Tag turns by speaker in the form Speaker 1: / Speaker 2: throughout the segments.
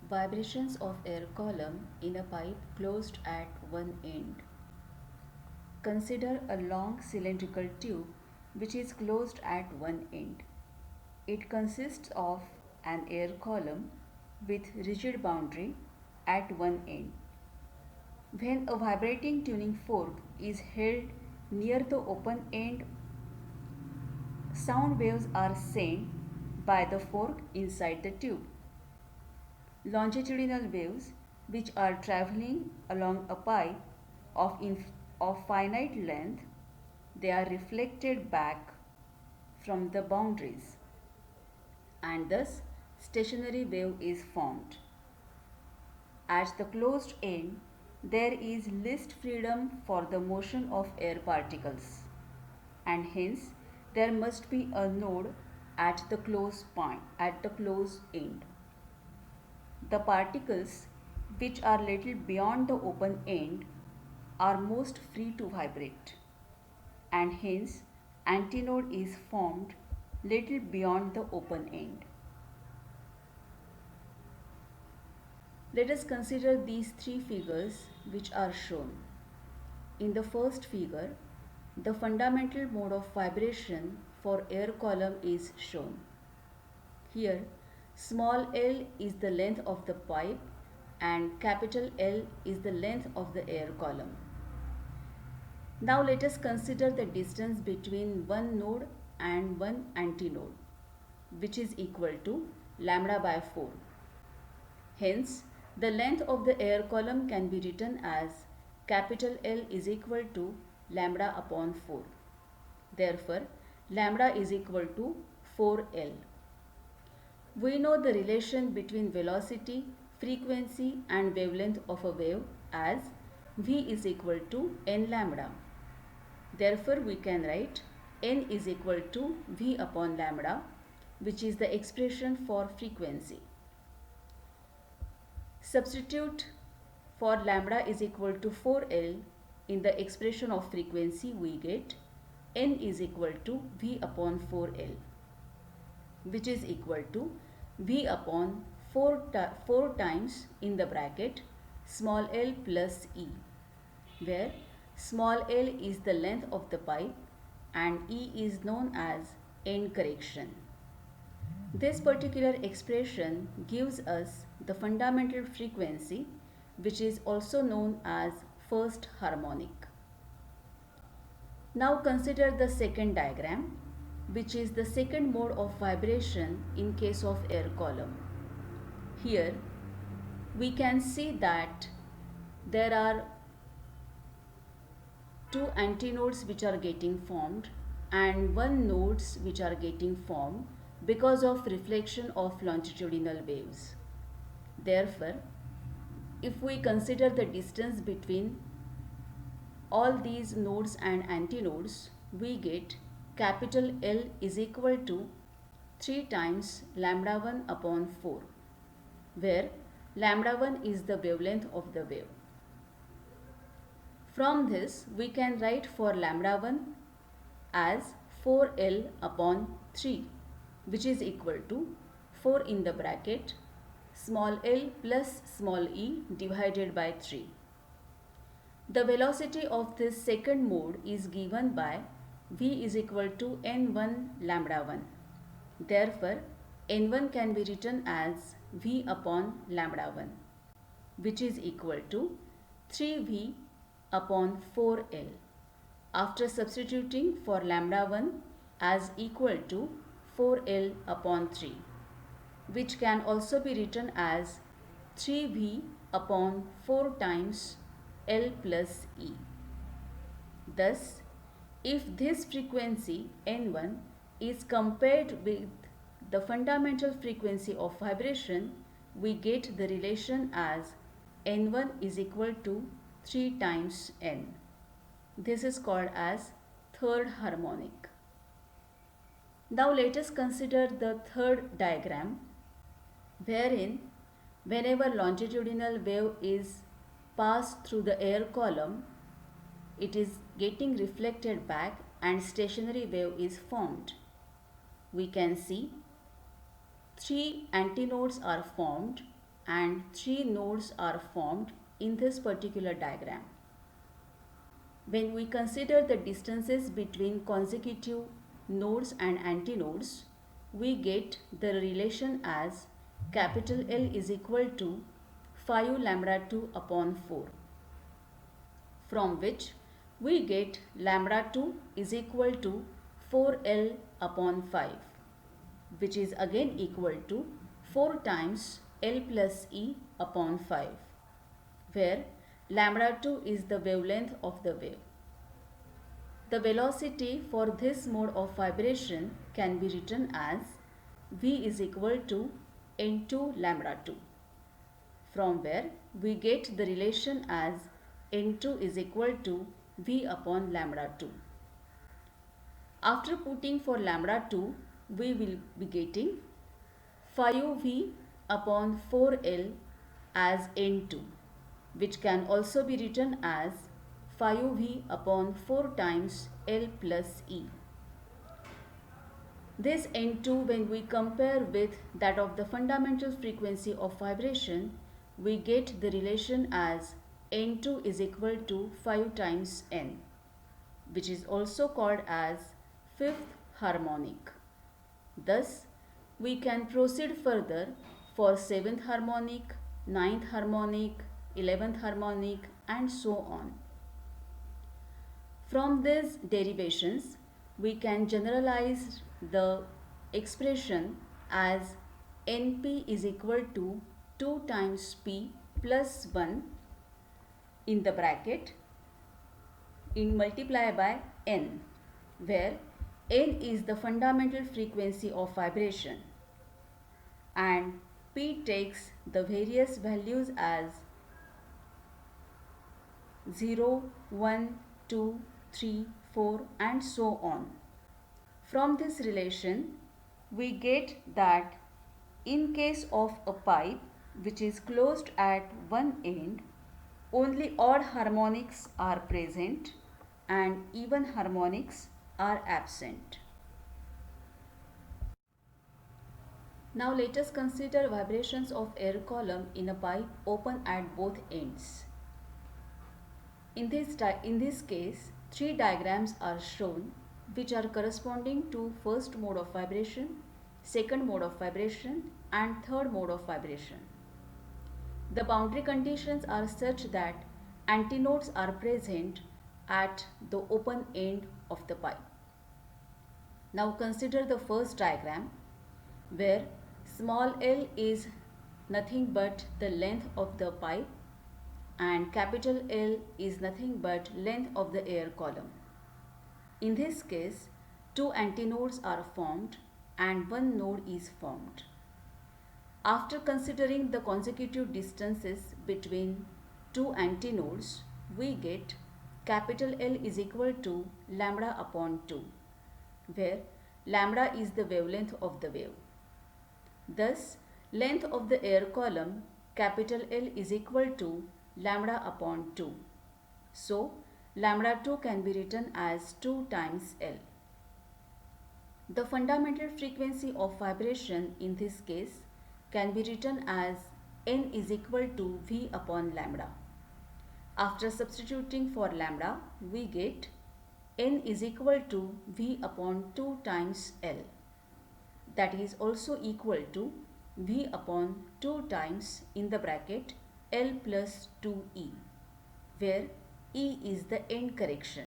Speaker 1: Vibrations of air column in a pipe closed at one end. Consider a long cylindrical tube which is closed at one end. It consists of an air column with rigid boundary at one end. When a vibrating tuning fork is held near the open end, sound waves are sent by the fork inside the tube. Longitudinal waves, which are traveling along a pipe of finite length, they are reflected back from the boundaries, and thus stationary wave is formed. At the closed end, there is least freedom for the motion of air particles, and hence there must be a node at the close end. The particles which are little beyond the open end are most free to vibrate, and hence antinode is formed little beyond the open end. Let us consider these three figures which are shown. In the first figure, the fundamental mode of vibration for air column is shown. Here, small l is the length of the pipe and capital L is the length of the air column. Now let us consider the distance between one node and one antinode, which is equal to lambda by 4. Hence, the length of the air column can be written as capital L is equal to lambda upon 4. Therefore, lambda is equal to 4L. We know the relation between velocity, frequency and wavelength of a wave as V is equal to n lambda. Therefore, we can write n is equal to V upon lambda, which is the expression for frequency. Substitute for lambda is equal to 4L in the expression of frequency, we get n is equal to V upon 4L, which is equal to V upon 4 times in the bracket small l plus E, where small l is the length of the pipe and E is known as end correction. This particular expression gives us the fundamental frequency, which is also known as first harmonic. Now consider the second diagram, which is the second mode of vibration in case of air column. Here we can see that there are two antinodes which are getting formed and one nodes which are getting formed because of reflection of longitudinal waves. Therefore, if we consider the distance between all these nodes and antinodes, we get capital L is equal to 3 times lambda 1 upon 4, where lambda 1 is the wavelength of the wave. From this, we can write for lambda 1 as 4L upon 3, which is equal to 4 in the bracket small l plus small e divided by 3. The velocity of this second mode is given by V is equal to n1 lambda 1. Therefore, n1 can be written as V upon lambda 1, which is equal to 3V upon 4L. After substituting for lambda 1 as equal to 4L upon 3, which can also be written as 3V upon 4 times L plus E. Thus, if this frequency N1 is compared with the fundamental frequency of vibration, we get the relation as N1 is equal to 3 times N. This is called as third harmonic. Now let us consider the third diagram, wherein whenever longitudinal wave is passed through the air column, it is getting reflected back and stationary wave is formed. We can see 3 antinodes are formed and 3 nodes are formed in this particular diagram. When we consider the distances between consecutive nodes and antinodes, we get the relation as capital L is equal to 5 lambda 2 upon 4, from which we get lambda 2 is equal to 4L upon 5, which is again equal to 4 times L plus E upon 5, where lambda 2 is the wavelength of the wave. The velocity for this mode of vibration can be written as V is equal to N2 lambda 2, from where we get the relation as N2 is equal to V upon lambda 2. After putting for lambda 2, we will be getting 5V upon 4L as N2, which can also be written as 5V upon 4 times L plus E. This N2, when we compare with that of the fundamental frequency of vibration, we get the relation as N2 is equal to 5 times N, which is also called as fifth harmonic. Thus, we can proceed further for 7th harmonic, 9th harmonic, 11th harmonic, and so on. From these derivations, we can generalize the expression as Np is equal to 2 times P plus 1 in the bracket in multiply by N, where N is the fundamental frequency of vibration and P takes the various values as 0, 1, 2, 3, 4 and so on. From this relation, we get that in case of a pipe which is closed at one end, only odd harmonics are present and even harmonics are absent. Now let us consider vibrations of air column in a pipe open at both ends. In this case, 3 diagrams are shown which are corresponding to first mode of vibration, second mode of vibration and third mode of vibration. The boundary conditions are such that antinodes are present at the open end of the pipe. Now consider the first diagram where small l is nothing but the length of the pipe and capital L is nothing but length of the air column. In this case, 2 antinodes are formed and 1 node is formed. After considering the consecutive distances between 2 antinodes, we get capital L is equal to lambda upon 2, where lambda is the wavelength of the wave. Thus, length of the air column capital L is equal to lambda upon 2. So, lambda 2 can be written as 2 times L. The fundamental frequency of vibration in this case can be written as N is equal to V upon lambda. After substituting for lambda, we get N is equal to V upon 2 times L. That is also equal to V upon 2 times in the bracket L plus 2E, where E is the end correction.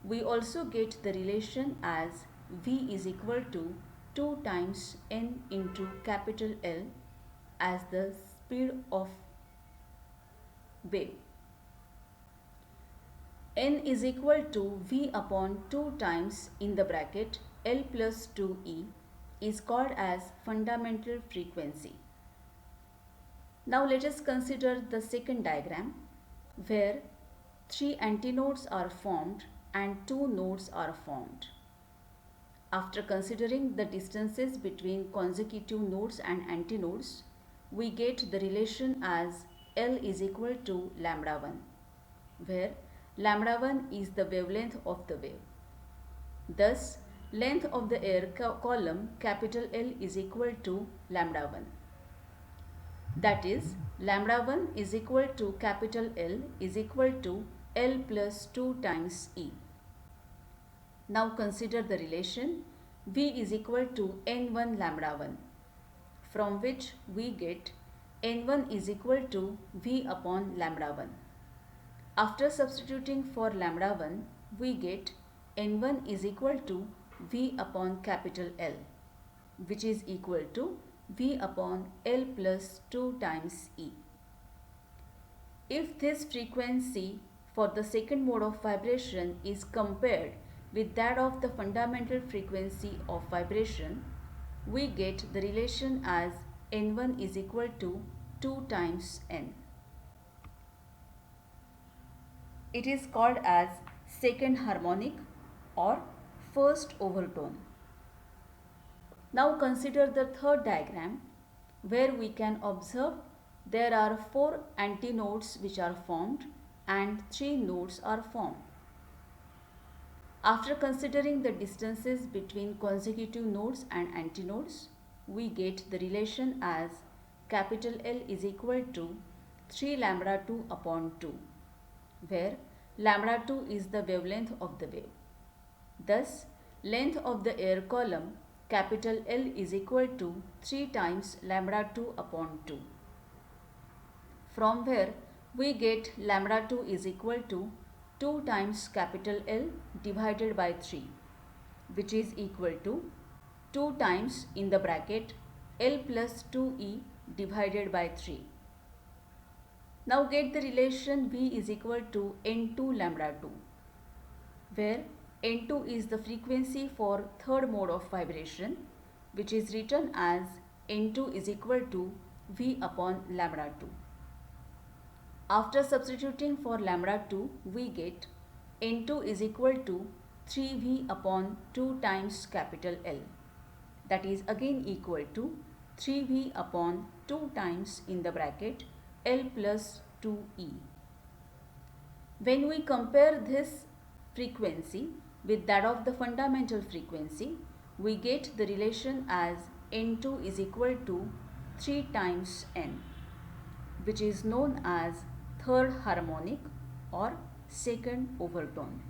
Speaker 1: We also get the relation as V is equal to 2 times N into capital L as the speed of wave. N is equal to V upon 2 times in the bracket L plus 2E is called as fundamental frequency. Now let us consider the second diagram where 3 antinodes are formed and 2 nodes are formed. After considering the distances between consecutive nodes and antinodes, we get the relation as L is equal to lambda 1, where lambda 1 is the wavelength of the wave. Thus, length of the air column capital L is equal to lambda 1. That is, lambda 1 is equal to capital L is equal to L plus 2 times E. Now consider the relation V is equal to N1 lambda 1, from which we get N1 is equal to V upon lambda 1. After substituting for lambda 1, we get N1 is equal to V upon capital L, which is equal to V upon L plus 2 times E. If this frequency for the second mode of vibration is compared with that of the fundamental frequency of vibration, we get the relation as N1 is equal to 2 times N. It is called as second harmonic or first overtone. Now consider the third diagram, where we can observe there are 4 antinodes which are formed and 3 nodes are formed. After considering the distances between consecutive nodes and antinodes, we get the relation as capital L is equal to 3 lambda 2 upon 2, where lambda 2 is the wavelength of the wave. Thus, length of the air column capital L is equal to 3 times lambda 2 upon 2. From where we get lambda 2 is equal to 2 times capital L divided by 3, which is equal to 2 times in the bracket L plus 2E divided by 3. Now get the relation V is equal to N2 lambda 2, where N2 is the frequency for third mode of vibration, which is written as N2 is equal to V upon lambda 2. After substituting for lambda 2, we get N2 is equal to 3V upon 2 times capital L. That is again equal to 3V upon 2 times in the bracket L plus 2E. When we compare this frequency with that of the fundamental frequency, we get the relation as N2 is equal to 3 times N, which is known as third harmonic or second overtone.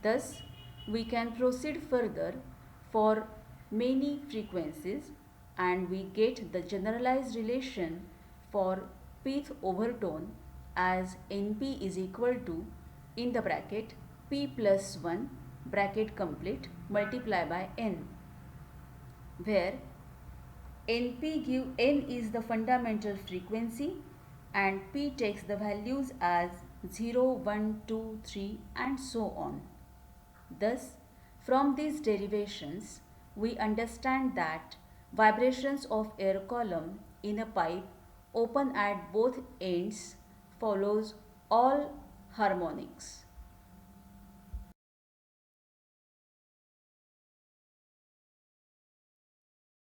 Speaker 1: Thus, we can proceed further for many frequencies and we get the generalized relation for pth overtone as Np is equal to in the bracket P plus 1 bracket complete multiply by N, where Np give N is the fundamental frequency and P takes the values as 0, 1, 2, 3 and so on. Thus, from these derivations, we understand that vibrations of air column in a pipe open at both ends follows all harmonics.